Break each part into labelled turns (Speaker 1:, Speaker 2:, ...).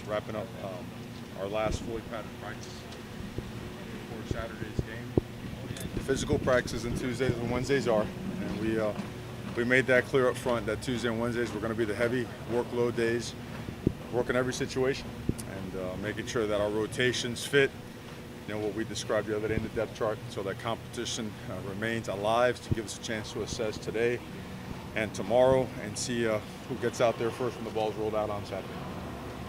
Speaker 1: wrapping up our last fully padded practice for Saturday's game. Physical practices on Tuesdays and Wednesdays are, and we made that clear up front that Tuesday and Wednesdays were going to be the heavy workload days, working every situation and making sure that our rotations fit. You know, what we described the other day in the depth chart, so that competition remains alive to give us a chance to assess today and tomorrow and see who gets out there first when the ball's rolled out on Saturday.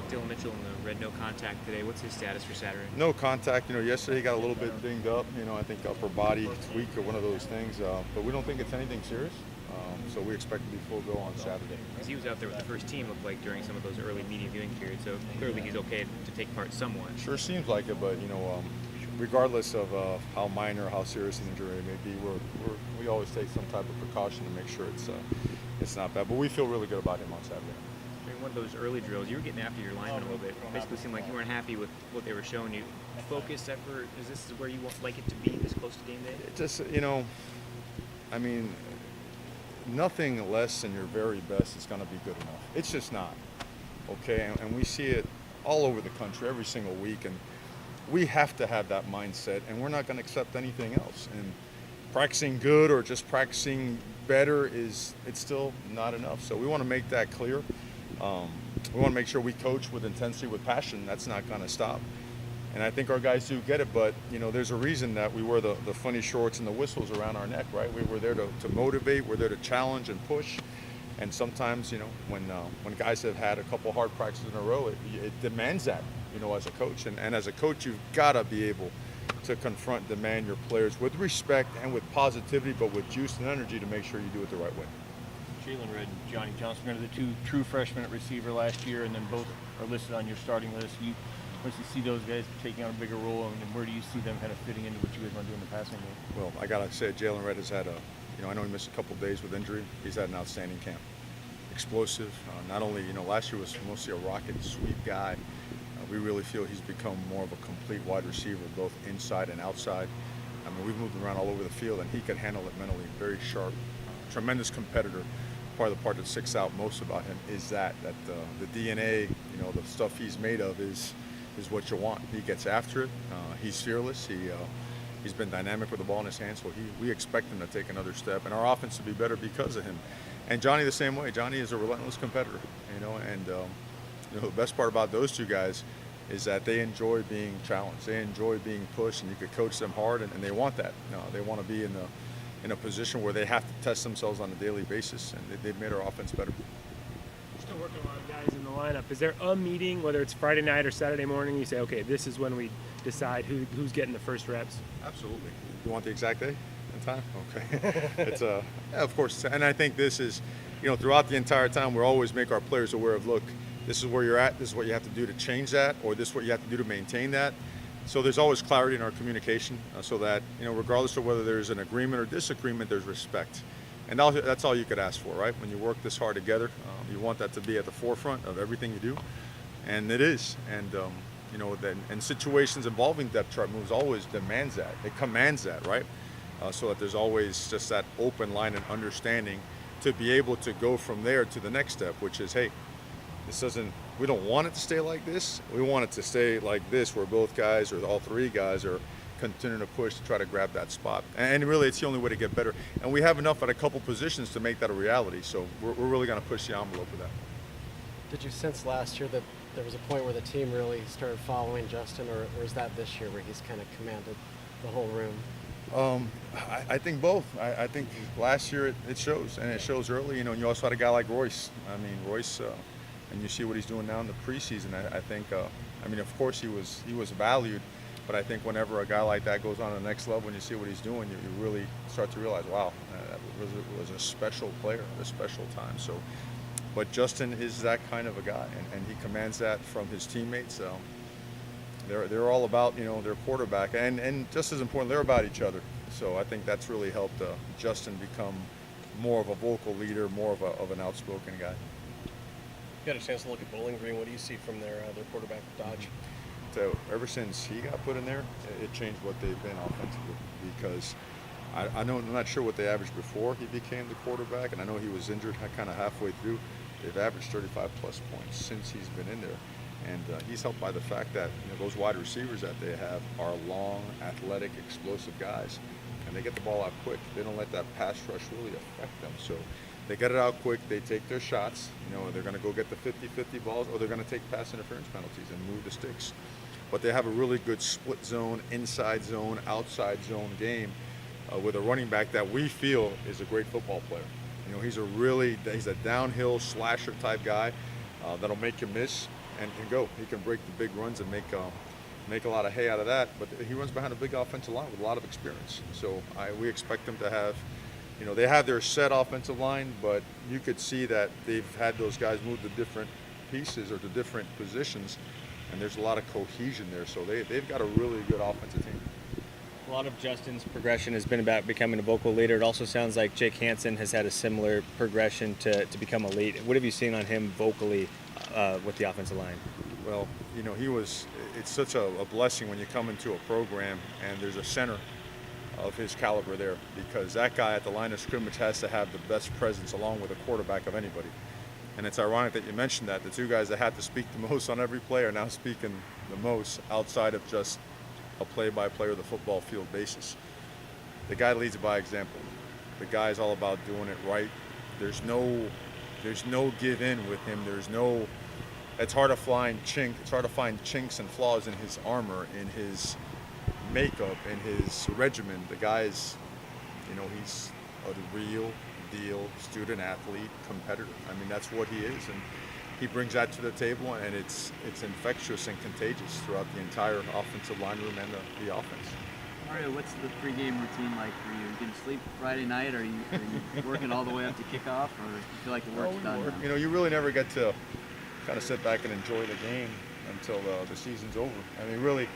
Speaker 2: Dylan Mitchell in the red no contact today. What's his status for Saturday?
Speaker 1: No contact. You know, yesterday he got a little bit dinged up. You know, I think upper body tweak or one of those things. But we don't think it's anything serious. So we expect to be full go on Saturday.
Speaker 2: Because he was out there with the first team, looked like, during some of those early media viewing periods. So clearly he's okay to take part somewhat.
Speaker 1: Sure seems like it, but you know, regardless of how minor, how serious an injury it may be, we always take some type of precaution to make sure it's not bad. But we feel really good about him on Saturday.
Speaker 2: During one of those early drills, you were getting after your linemen a little bit. Basically seemed like you weren't happy with what they were showing you. Focus, effort, is this where you like it to be this close to game day?
Speaker 1: It just, you know, I mean, nothing less than your very best is going to be good enough. It's just not, okay? And we see it all over the country every single week, and we have to have that mindset, and we're not going to accept anything else. And practicing good or just practicing better it's still not enough. So we want to make that clear. We want to make sure we coach with intensity, with passion. That's not going to stop. And I think our guys do get it, but you know, there's a reason that we wear the funny shorts and the whistles around our neck, right? We're there to motivate, we're there to challenge and push. And sometimes, you know, when guys have had a couple hard practices in a row, it demands that, you know, as a coach. And as a coach, you've got to be able to confront, demand your players with respect and with positivity, but with juice and energy to make sure you do it the right way.
Speaker 3: Jalen Red and Johnny Johnson are the two true freshmen at receiver last year, and then both are listed on your starting list. Once you see those guys taking on a bigger role, and where do you see them kind of fitting into what you guys want to do in the passing game?
Speaker 1: Well, I gotta say, Jalen Red has had I know he missed a couple days with injury. He's had an outstanding camp. Explosive. Not only, you know, last year was mostly a rocket sweep guy. We really feel he's become more of a complete wide receiver, both inside and outside. I mean, we've moved him around all over the field, and he can handle it mentally. Very sharp, tremendous competitor. Part of the part that sticks out most about him is that the DNA, you know, the stuff he's made of is what you want. He gets after it. He's fearless. He's been dynamic with the ball in his hands. So we expect him to take another step, and our offense to be better because of him. And Johnny the same way. Johnny is a relentless competitor, you know. And you know, the best part about those two guys is that they enjoy being challenged. They enjoy being pushed, and you could coach them hard, and they want that. They want to be in a position where they have to test themselves on a daily basis, and they've made our offense better.
Speaker 4: Still working a lot of guys in the lineup. Is there a meeting, whether it's Friday night or Saturday morning, you say, okay, this is when we decide who's getting the first reps?
Speaker 1: Absolutely. You want the exact day and time? Okay. It's yeah, of course. And I think this is, you know, throughout the entire time, we'll always make our players aware of, look, this is where you're at, this is what you have to do to change that, or this is what you have to do to maintain that. So there's always clarity in our communication, so that, you know, regardless of whether there's an agreement or disagreement, there's respect. And that's all you could ask for, right? When you work this hard together, you want that to be at the forefront of everything you do, and it is. And you know, and situations involving depth chart moves always demands that. It commands that, right? So that there's always just that open line and understanding to be able to go from there to the next step, which is, hey, we don't want it to stay like this. We want it to stay like this, where both guys or all three guys are continuing to push to try to grab that spot. And really, it's the only way to get better. And we have enough at a couple positions to make that a reality. So we're really going to push the envelope with that.
Speaker 5: Did you sense last year that there was a point where the team really started following Justin, or is that this year where he's kind of commanded the whole room?
Speaker 1: I think both. I think last year it shows, and it shows early. You know, and you also had a guy like Royce. I mean, Royce, and you see what he's doing now in the preseason. I think, I mean, of course he was valued, but I think whenever a guy like that goes on to the next level and you see what he's doing, you really start to realize, wow, that was a special player, a special time. So, but Justin is that kind of a guy, and he commands that from his teammates. They're all about, you know, their quarterback, and just as important, they're about each other. So I think that's really helped Justin become more of a vocal leader, more of an outspoken guy.
Speaker 6: You got a chance to look at Bowling Green. What do you see from their quarterback, Dodge?
Speaker 1: So ever since he got put in there, it changed what they've been offensively, because I'm not sure what they averaged before he became the quarterback, and I know he was injured kind of halfway through. They've averaged 35 plus points since he's been in there. And he's helped by the fact that those wide receivers that they have are long, athletic, explosive guys, and they get the ball out quick. They don't let that pass rush really affect them. So they get it out quick. They take their shots. They're going to go get the 50-50 balls, or they're going to take pass interference penalties and move the sticks. But they have a really good split zone, inside zone, outside zone game with a running back that we feel is a great football player. He's a downhill slasher type guy that'll make you miss and can go. He can break the big runs and make a lot of hay out of that. But he runs behind a big offensive line with a lot of experience. So we expect them to have, they have their set offensive line, but you could see that they've had those guys move to different pieces or to different positions, and there's a lot of cohesion there. So they've got a really good offensive team.
Speaker 7: A lot of Justin's progression has been about becoming a vocal leader. It also sounds like Jake Hansen has had a similar progression to become a lead. What have you seen on him vocally with the offensive line?
Speaker 1: Well, it's such a blessing when you come into a program and there's a center of his caliber there, because that guy at the line of scrimmage has to have the best presence along with a quarterback of anybody. And it's ironic that you mentioned that. The two guys that have to speak the most on every play are now speaking the most outside of just a play-by-play or the football field basis. The guy leads by example. The guy's all about doing it right. There's no give in with him. It's hard to find chinks and flaws in his armor, in his makeup, in his regimen. The guy's, he's a real deal student athlete competitor. I mean, that's what he is, and he brings that to the table, and it's infectious and contagious throughout the entire offensive line room and the offense.
Speaker 8: Mario, what's the pregame routine like for you? Can you sleep Friday night? Are you working all the way up to kickoff, or do you feel like the work's done now?
Speaker 1: You really never get to kind of sit back and enjoy the game until the season's over. I mean, really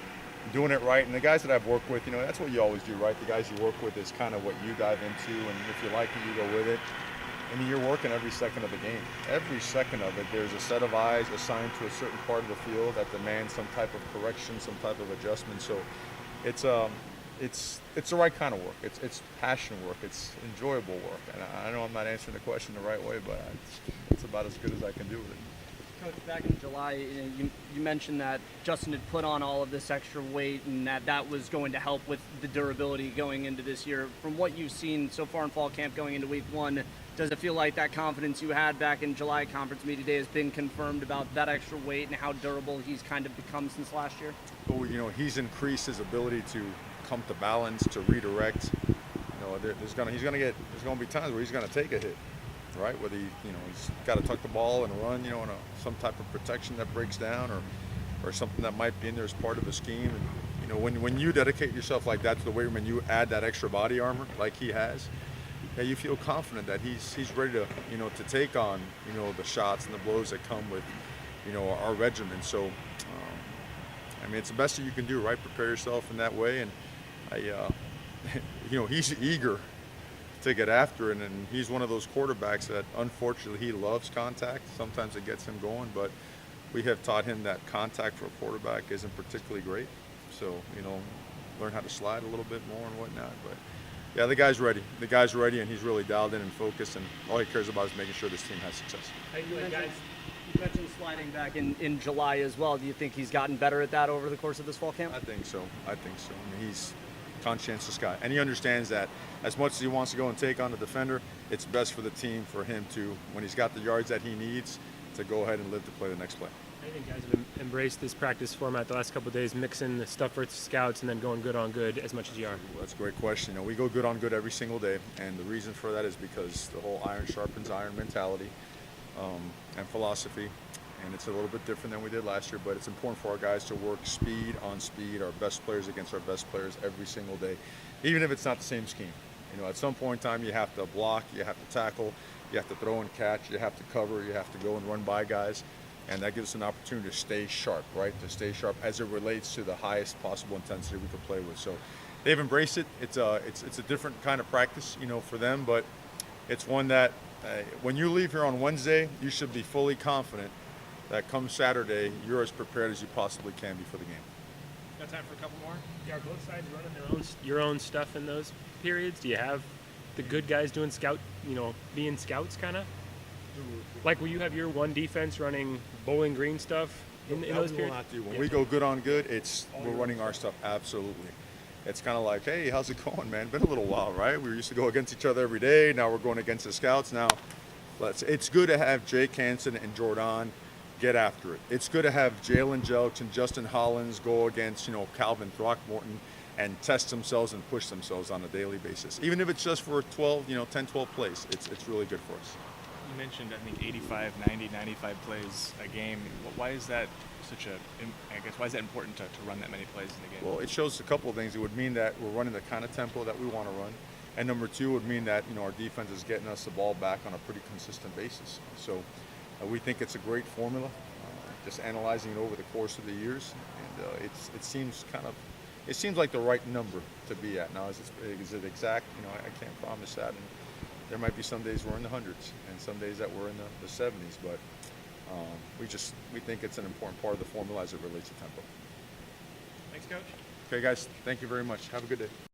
Speaker 1: doing it right. And the guys that I've worked with, that's what you always do, right? The guys you work with is kind of what you dive into, and if you like it, you go with it. I mean, you're working every second of the game. Every second of it, there's a set of eyes assigned to a certain part of the field that demands some type of correction, some type of adjustment. So it's the right kind of work. It's passion work. It's enjoyable work. And I know I'm not answering the question the right way, but it's about as good as I can do with it.
Speaker 9: Coach, back in July, you mentioned that Justin had put on all of this extra weight and that was going to help with the durability going into this year. From what you've seen so far in fall camp going into week one, does it feel like that confidence you had back in July conference media day has been confirmed about that extra weight and how durable he's kind of become since last year?
Speaker 1: Well, he's increased his ability to come to balance, to redirect. There's going to be times where he's going to take a hit, right? Whether he's got to tuck the ball and run, on some type of protection that breaks down, or something that might be in there as part of a scheme. And when you dedicate yourself like that to the weight room and you add that extra body armor like he has, you feel confident that he's ready to to take on the shots and the blows that come with our regimen. So I mean, it's the best that you can do, right? Prepare yourself in that way, and he's eager to get after it, and he's one of those quarterbacks that unfortunately he loves contact. Sometimes it gets him going, but we have taught him that contact for a quarterback isn't particularly great. So learn how to slide a little bit more and whatnot. But yeah, the guy's ready. The guy's ready, and he's really dialed in and focused, and all he cares about is making sure this team has success.
Speaker 9: You mentioned sliding back in July as well. Do you think he's gotten better at that over the course of this fall camp?
Speaker 1: I think so. I mean, he's a conscientious guy, and he understands that as much as he wants to go and take on the defender, it's best for the team for him to, when he's got the yards that he needs, to go ahead and live to play the next play.
Speaker 4: I think guys have embraced this practice format the last couple of days, mixing the stuff for scouts and then going good on good as much as you are.
Speaker 1: Well, that's a great question. We go good on good every single day, and the reason for that is because the whole iron sharpens iron mentality and philosophy, and it's a little bit different than we did last year, but it's important for our guys to work speed on speed, our best players against our best players every single day, even if it's not the same scheme. At some point in time, you have to block, you have to tackle, you have to throw and catch, you have to cover, you have to go and run by guys. And that gives us an opportunity to stay sharp, right? To stay sharp as it relates to the highest possible intensity we could play with. So they've embraced it. It's a different kind of practice, for them, but it's one that when you leave here on Wednesday, you should be fully confident that come Saturday, you're as prepared as you possibly can be for the game.
Speaker 4: Got time for a couple more? Are both sides running your own stuff in those periods? Do you have the good guys doing being scouts kind of? Like, will you have your one defense running Bowling Green stuff in
Speaker 1: That
Speaker 4: those
Speaker 1: we will
Speaker 4: periods?
Speaker 1: not do. When we go good on good, we're running our stuff absolutely. It's kind of like, hey, how's it going, man? Been a little while, right? We used to go against each other every day. Now we're going against the scouts. Now, it's good to have Jake Hansen and Jordan get after it. It's good to have Jalen Jelks and Justin Hollins go against, Calvin Throckmorton and test themselves and push themselves on a daily basis. Even if it's just for 10, 12 plays, it's really good for us.
Speaker 10: You mentioned, I think, 85, 90, 95 plays a game. Why is that why is that important to run that many plays in a game?
Speaker 1: Well, it shows a couple of things. It would mean that we're running the kind of tempo that we want to run. And number two would mean that, our defense is getting us the ball back on a pretty consistent basis. So we think it's a great formula, just analyzing it over the course of the years. And it seems like the right number to be at. Now, is it exact? I can't promise that. And there might be some days we're in the hundreds and some days that we're in the 70s. But we think it's an important part of the formula as it relates to tempo.
Speaker 10: Thanks, Coach.
Speaker 1: Okay, guys, thank you very much. Have a good day.